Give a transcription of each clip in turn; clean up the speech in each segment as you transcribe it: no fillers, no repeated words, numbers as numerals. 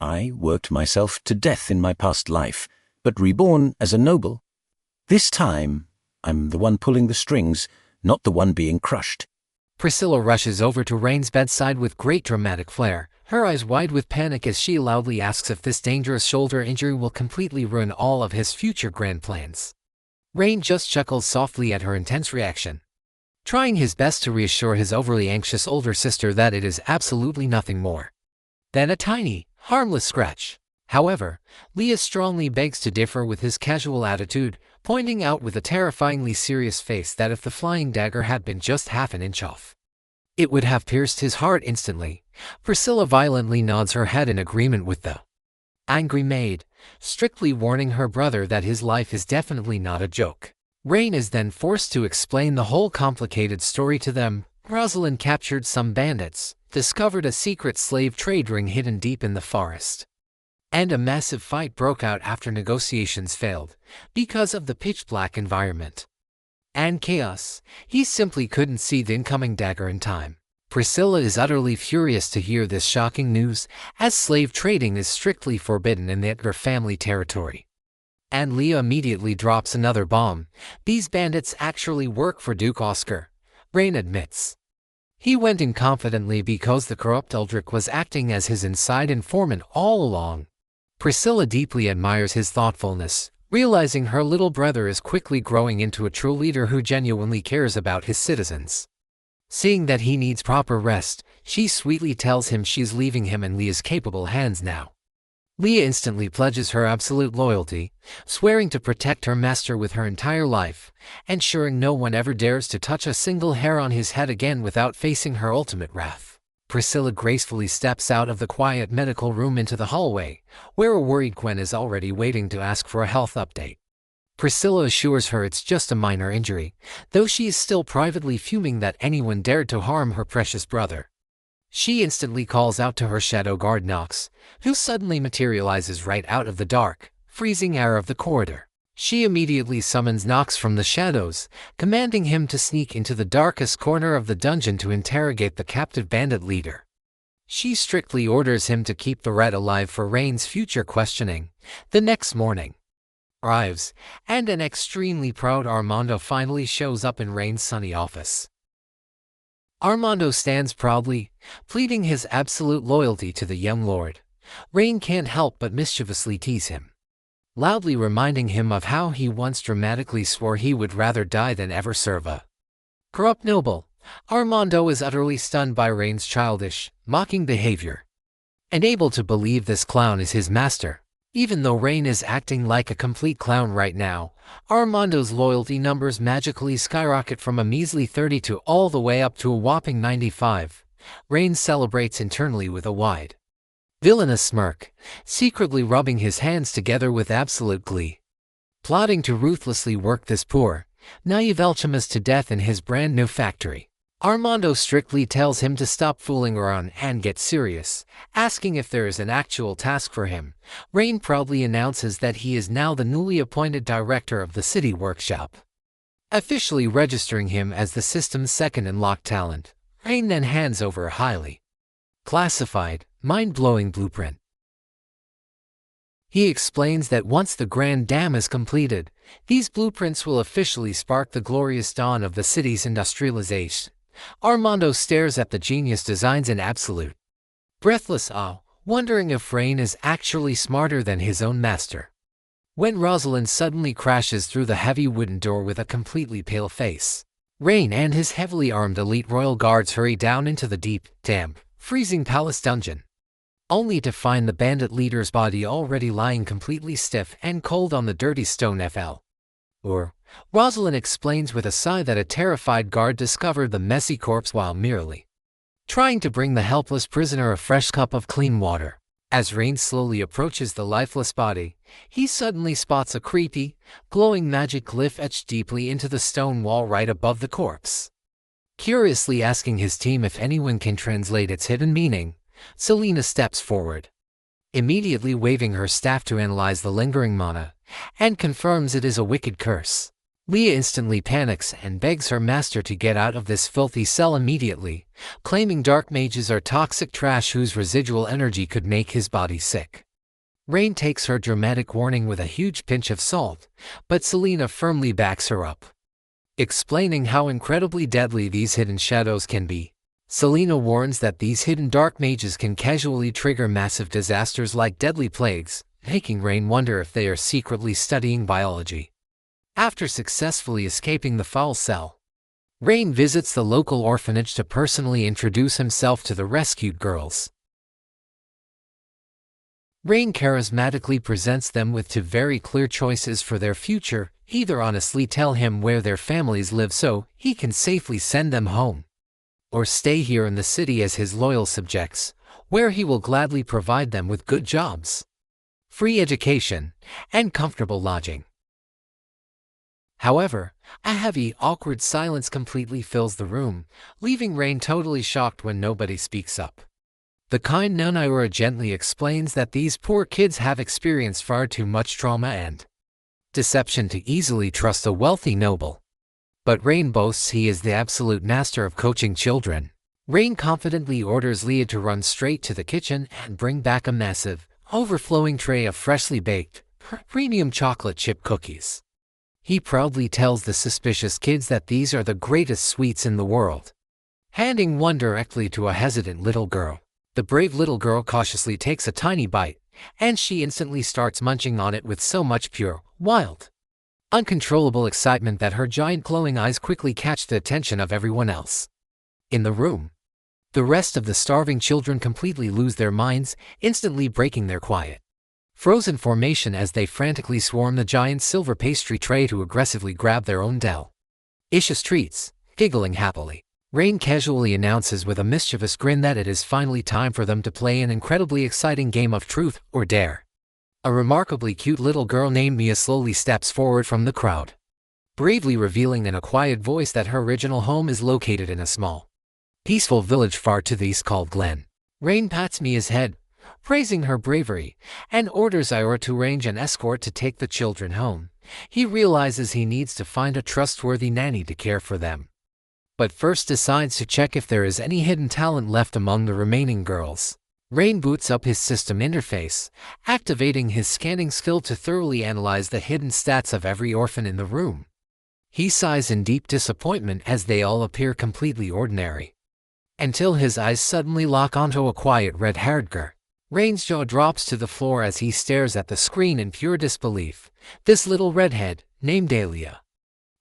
I worked myself to death in my past life, but reborn as a noble. This time, I'm the one pulling the strings, not the one being crushed. Priscilla rushes over to Rain's bedside with great dramatic flair, her eyes wide with panic as she loudly asks if this dangerous shoulder injury will completely ruin all of his future grand plans. Rain just chuckles softly at her intense reaction, trying his best to reassure his overly anxious older sister that it is absolutely nothing more than a tiny, harmless scratch. However, Leah strongly begs to differ with his casual attitude, pointing out with a terrifyingly serious face that if the flying dagger had been just half an inch off, it would have pierced his heart instantly. Priscilla violently nods her head in agreement with the angry maid, strictly warning her brother that his life is definitely not a joke. Rain is then forced to explain the whole complicated story to them. Rosalind captured some bandits, discovered a secret slave trade ring hidden deep in the forest, and a massive fight broke out after negotiations failed because of the pitch-black environment and chaos. He simply couldn't see the incoming dagger in time. Priscilla is utterly furious to hear this shocking news, as slave trading is strictly forbidden in the Edgar family territory. And Leah immediately drops another bomb. These bandits actually work for Duke Oscar, Rain admits. He went in confidently because the corrupt Eldrick was acting as his inside informant all along. Priscilla deeply admires his thoughtfulness, realizing her little brother is quickly growing into a true leader who genuinely cares about his citizens. Seeing that he needs proper rest, she sweetly tells him she's leaving him in Leah's capable hands now. Leah instantly pledges her absolute loyalty, swearing to protect her master with her entire life, ensuring no one ever dares to touch a single hair on his head again without facing her ultimate wrath. Priscilla gracefully steps out of the quiet medical room into the hallway, where a worried Gwen is already waiting to ask for a health update. Priscilla assures her it's just a minor injury, though she is still privately fuming that anyone dared to harm her precious brother. She instantly calls out to her shadow guard Nox, who suddenly materializes right out of the dark, freezing air of the corridor. She immediately summons Nox from the shadows, commanding him to sneak into the darkest corner of the dungeon to interrogate the captive bandit leader. She strictly orders him to keep the rat alive for Rain's future questioning. The next morning arrives, and an extremely proud Armando finally shows up in Rain's sunny office. Armando stands proudly, pleading his absolute loyalty to the young lord. Rain can't help but mischievously tease him, loudly reminding him of how he once dramatically swore he would rather die than ever serve a corrupt noble. Armando is utterly stunned by Rain's childish, mocking behavior, and able to believe this clown is his master. Even though Rain is acting like a complete clown right now, Armando's loyalty numbers magically skyrocket from a measly 32 all the way up to a whopping 95. Rain celebrates internally with a wide, villainous smirk, secretly rubbing his hands together with absolute glee, plotting to ruthlessly work this poor, naive alchemist to death in his brand new factory. Armando strictly tells him to stop fooling around and get serious, asking if there is an actual task for him. Rain proudly announces that he is now the newly appointed director of the city workshop, officially registering him as the system's second unlocked talent. Rain then hands over a highly classified, mind-blowing blueprint. He explains that once the Grand Dam is completed, these blueprints will officially spark the glorious dawn of the city's industrialization. Armando stares at the genius designs in absolute breathless awe, wondering if Rain is actually smarter than his own master, when Rosalind suddenly crashes through the heavy wooden door with a completely pale face. Rain and his heavily armed elite royal guards hurry down into the deep, damp, freezing palace dungeon, only to find the bandit leader's body already lying completely stiff and cold on the dirty stone floor. Rosalind explains with a sigh that a terrified guard discovered the messy corpse while merely trying to bring the helpless prisoner a fresh cup of clean water. As Rain slowly approaches the lifeless body, he suddenly spots a creepy, glowing magic glyph etched deeply into the stone wall right above the corpse. Curiously asking his team if anyone can translate its hidden meaning, Selena steps forward, immediately waving her staff to analyze the lingering mana, and confirms it is a wicked curse. Leah instantly panics and begs her master to get out of this filthy cell immediately, claiming dark mages are toxic trash whose residual energy could make his body sick. Rain takes her dramatic warning with a huge pinch of salt, but Selena firmly backs her up. Explaining how incredibly deadly these hidden shadows can be, Selena warns that these hidden dark mages can casually trigger massive disasters like deadly plagues, making Rain wonder if they are secretly studying biology. After successfully escaping the foul cell, Rain visits the local orphanage to personally introduce himself to the rescued girls. Rain charismatically presents them with two very clear choices for their future: either honestly tell him where their families live so he can safely send them home, or stay here in the city as his loyal subjects, where he will gladly provide them with good jobs, free education, and comfortable lodging. However, a heavy, awkward silence completely fills the room, leaving Rain totally shocked when nobody speaks up. The kind Nanira gently explains that these poor kids have experienced far too much trauma and deception to easily trust a wealthy noble. But Rain boasts he is the absolute master of coaching children. Rain confidently orders Leah to run straight to the kitchen and bring back a massive, overflowing tray of freshly baked, premium chocolate chip cookies. He proudly tells the suspicious kids that these are the greatest sweets in the world, handing one directly to a hesitant little girl. The brave little girl cautiously takes a tiny bite, and she instantly starts munching on it with so much pure, wild, uncontrollable excitement that her giant glowing eyes quickly catch the attention of everyone else in the room. The rest of the starving children completely lose their minds, instantly breaking their quiet, frozen formation as they frantically swarm the giant silver pastry tray to aggressively grab their own delicious treats, giggling happily. Rain casually announces with a mischievous grin that it is finally time for them to play an incredibly exciting game of truth or dare. A remarkably cute little girl named Mia slowly steps forward from the crowd, bravely revealing in a quiet voice that her original home is located in a small, peaceful village far to the east called Glen. Rain pats Mia's head, praising her bravery, and orders Ira to arrange an escort to take the children home. He realizes he needs to find a trustworthy nanny to care for them, but first decides to check if there is any hidden talent left among the remaining girls. Rain boots up his system interface, activating his scanning skill to thoroughly analyze the hidden stats of every orphan in the room. He sighs in deep disappointment as they all appear completely ordinary, until his eyes suddenly lock onto a quiet red-haired girl. Rain's jaw drops to the floor as he stares at the screen in pure disbelief. This little redhead, named Dahlia,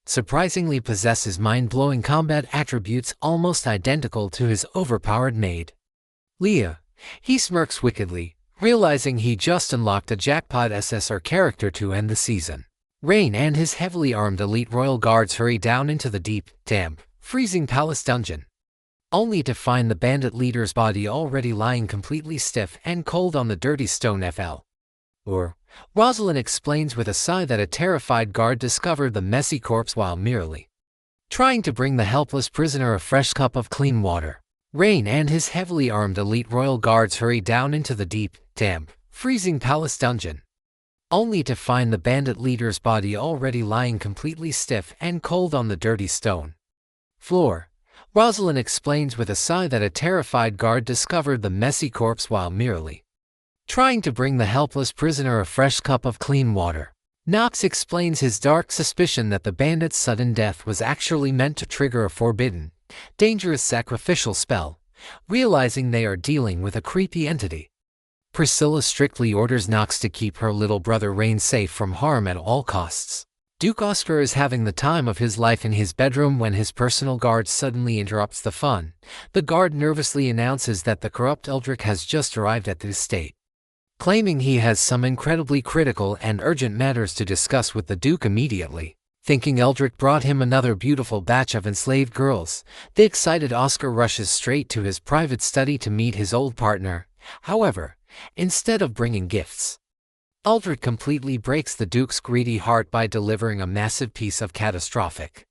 surprisingly possesses mind-blowing combat attributes almost identical to his overpowered maid, Leah. He smirks wickedly, realizing he just unlocked a jackpot SSR character to end the season. Rain and his heavily armed elite royal guards hurry down into the deep, damp, freezing palace dungeon, only to find the bandit leader's body already lying completely stiff and cold on the dirty stone floor. Rosalind explains with a sigh that a terrified guard discovered the messy corpse while merely trying to bring the helpless prisoner a fresh cup of clean water. Rain and his heavily armed elite royal guards hurry down into the deep, damp, freezing palace dungeon, only to find the bandit leader's body already lying completely stiff and cold on the dirty stone floor. Rosalind explains with a sigh that a terrified guard discovered the messy corpse while merely trying to bring the helpless prisoner a fresh cup of clean water. Knox explains his dark suspicion that the bandit's sudden death was actually meant to trigger a forbidden, dangerous sacrificial spell, realizing they are dealing with a creepy entity. Priscilla strictly orders Knox to keep her little brother Rain safe from harm at all costs. Duke Oscar is having the time of his life in his bedroom when his personal guard suddenly interrupts the fun. The guard nervously announces that the corrupt Eldrick has just arrived at the estate, claiming he has some incredibly critical and urgent matters to discuss with the Duke immediately. Thinking Eldrick brought him another beautiful batch of enslaved girls, the excited Oscar rushes straight to his private study to meet his old partner. However, instead of bringing gifts, Eldrick completely breaks the Duke's greedy heart by delivering a massive piece of catastrophic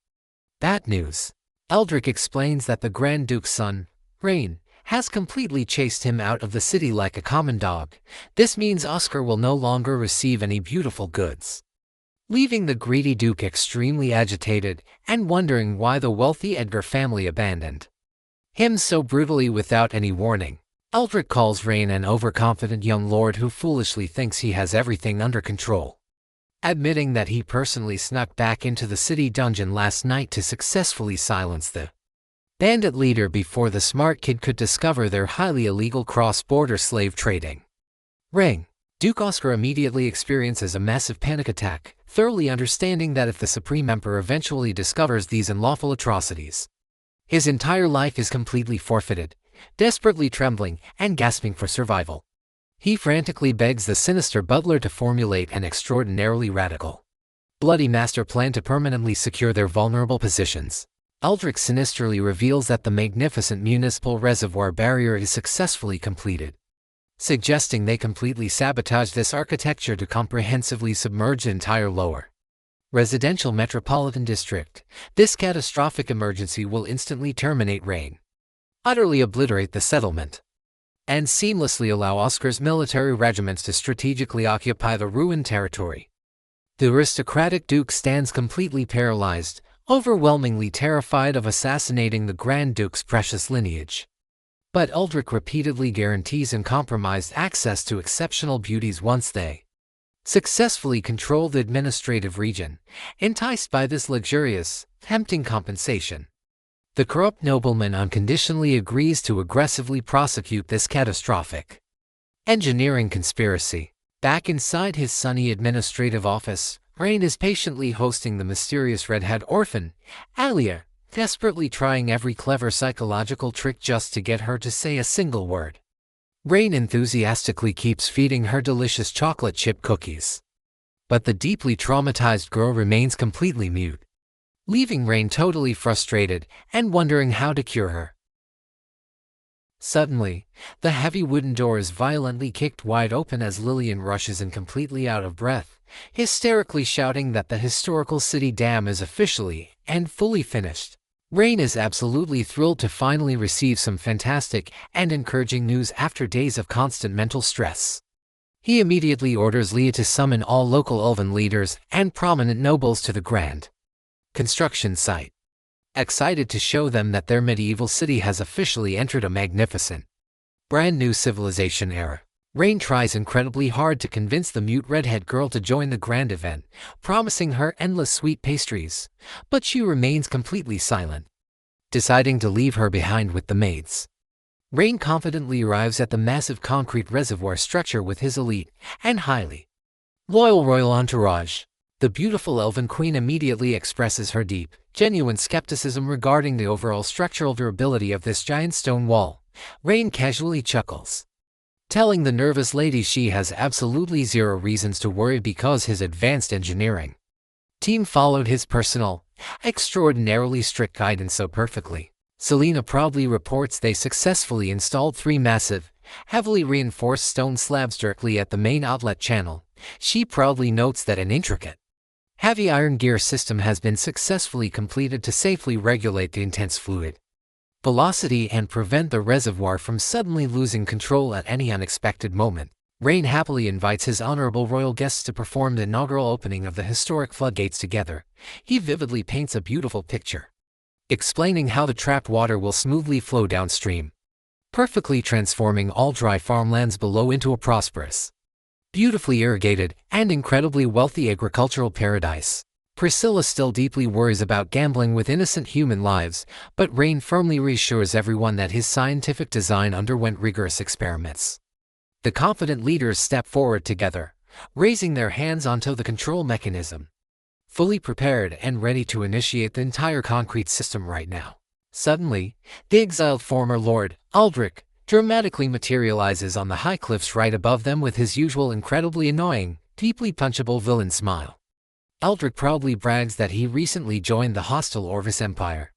bad news. Eldrick explains that the Grand Duke's son, Rain, has completely chased him out of the city like a common dog. This means Oscar will no longer receive any beautiful goods leaving the greedy Duke extremely agitated and wondering why the wealthy Edgar family abandoned him so brutally without any warning. Aldrich calls Rain an overconfident young lord who foolishly thinks he has everything under control, admitting that he personally snuck back into the city dungeon last night to successfully silence the bandit leader before the smart kid could discover their highly illegal cross-border slave trading ring. Duke Oscar immediately experiences a massive panic attack, thoroughly understanding that if the Supreme Emperor eventually discovers these unlawful atrocities, his entire life is completely forfeited. Desperately trembling and gasping for survival, he frantically begs the sinister butler to formulate an extraordinarily radical, bloody master plan to permanently secure their vulnerable positions. Aldrich sinisterly reveals that the magnificent municipal reservoir barrier is successfully completed, suggesting they completely sabotage this architecture to comprehensively submerge the entire lower residential metropolitan district. This catastrophic emergency will instantly terminate Rain, utterly obliterate the settlement, and seamlessly allow Oscar's military regiments to strategically occupy the ruined territory. The aristocratic Duke stands completely paralyzed, overwhelmingly terrified of assassinating the Grand Duke's precious lineage. But Aldrich repeatedly guarantees uncompromised access to exceptional beauties once they successfully control the administrative region, enticed by this luxurious, tempting compensation. The corrupt nobleman unconditionally agrees to aggressively prosecute this catastrophic engineering conspiracy. Back inside his sunny administrative office, Rain is patiently hosting the mysterious redhead orphan, Alia, desperately trying every clever psychological trick just to get her to say a single word. Rain enthusiastically keeps feeding her delicious chocolate chip cookies, but the deeply traumatized girl remains completely mute, leaving Rain totally frustrated and wondering how to cure her. Suddenly, the heavy wooden door is violently kicked wide open as Lillian rushes in completely out of breath, hysterically shouting that the historical city dam is officially and fully finished. Rain is absolutely thrilled to finally receive some fantastic and encouraging news after days of constant mental stress. He immediately orders Leah to summon all local elven leaders and prominent nobles to the grand construction site, excited to show them that their medieval city has officially entered a magnificent, brand new civilization era. Rain tries incredibly hard to convince the mute redhead girl to join the grand event, promising her endless sweet pastries, but she remains completely silent, deciding to leave her behind with the maids. Rain confidently arrives at the massive concrete reservoir structure with his elite and highly loyal royal entourage. The beautiful elven queen immediately expresses her deep, genuine skepticism regarding the overall structural durability of this giant stone wall. Rain casually chuckles, telling the nervous lady she has absolutely zero reasons to worry because his advanced engineering team followed his personal, extraordinarily strict guidance so perfectly. Selena proudly reports they successfully installed 3 massive, heavily reinforced stone slabs directly at the main outlet channel. She proudly notes that an intricate, heavy iron gear system has been successfully completed to safely regulate the intense fluid velocity and prevent the reservoir from suddenly losing control at any unexpected moment. Rain happily invites his honorable royal guests to perform the inaugural opening of the historic floodgates together. He vividly paints a beautiful picture, explaining how the trapped water will smoothly flow downstream, perfectly transforming all dry farmlands below into a prosperous, beautifully irrigated, and incredibly wealthy agricultural paradise. Priscilla still deeply worries about gambling with innocent human lives, but Rain firmly reassures everyone that his scientific design underwent rigorous experiments. The confident leaders step forward together, raising their hands onto the control mechanism, fully prepared and ready to initiate the entire concrete system right now. Suddenly, the exiled former Lord, Aldrich, dramatically materializes on the high cliffs right above them with his usual incredibly annoying, deeply punchable villain smile. Aldrich proudly brags that he recently joined the hostile Orvis Empire,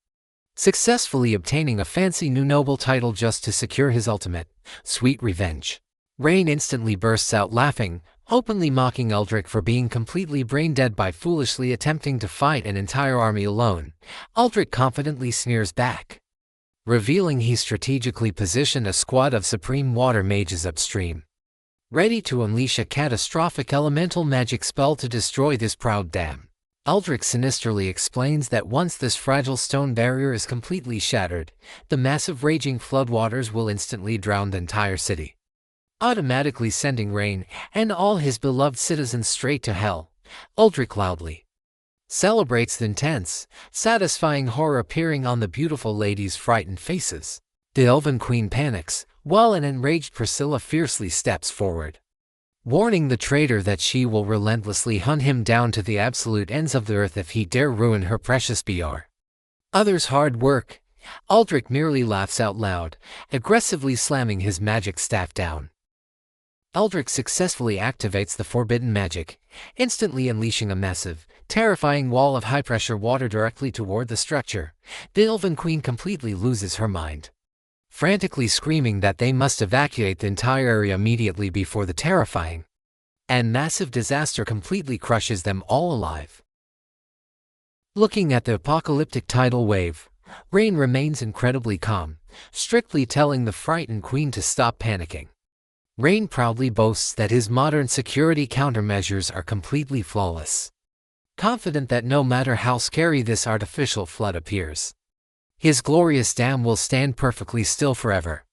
successfully obtaining a fancy new noble title just to secure his ultimate, sweet revenge. Rain instantly bursts out laughing, openly mocking Aldrich for being completely brain-dead by foolishly attempting to fight an entire army alone. Aldrich confidently sneers back, revealing he strategically positioned a squad of supreme water mages upstream, ready to unleash a catastrophic elemental magic spell to destroy this proud dam. Aldrich sinisterly explains that once this fragile stone barrier is completely shattered, the massive raging floodwaters will instantly drown the entire city, automatically sending Rain and all his beloved citizens straight to hell. Aldrich loudly celebrates the intense, satisfying horror appearing on the beautiful lady's frightened faces. The Elven Queen panics, while an enraged Priscilla fiercely steps forward, warning the traitor that she will relentlessly hunt him down to the absolute ends of the earth if he dare ruin her precious BR. Others' hard work. Aldrich merely laughs out loud, aggressively slamming his magic staff down. Aldrich successfully activates the forbidden magic, instantly unleashing a massive, terrifying wall of high-pressure water directly toward the structure. The Elven Queen completely loses her mind, frantically screaming that they must evacuate the entire area immediately before the terrifying and massive disaster completely crushes them all alive. Looking at the apocalyptic tidal wave, Rain remains incredibly calm, strictly telling the frightened queen to stop panicking. Rain proudly boasts that his modern security countermeasures are completely flawless, confident that no matter how scary this artificial flood appears, his glorious dam will stand perfectly still forever.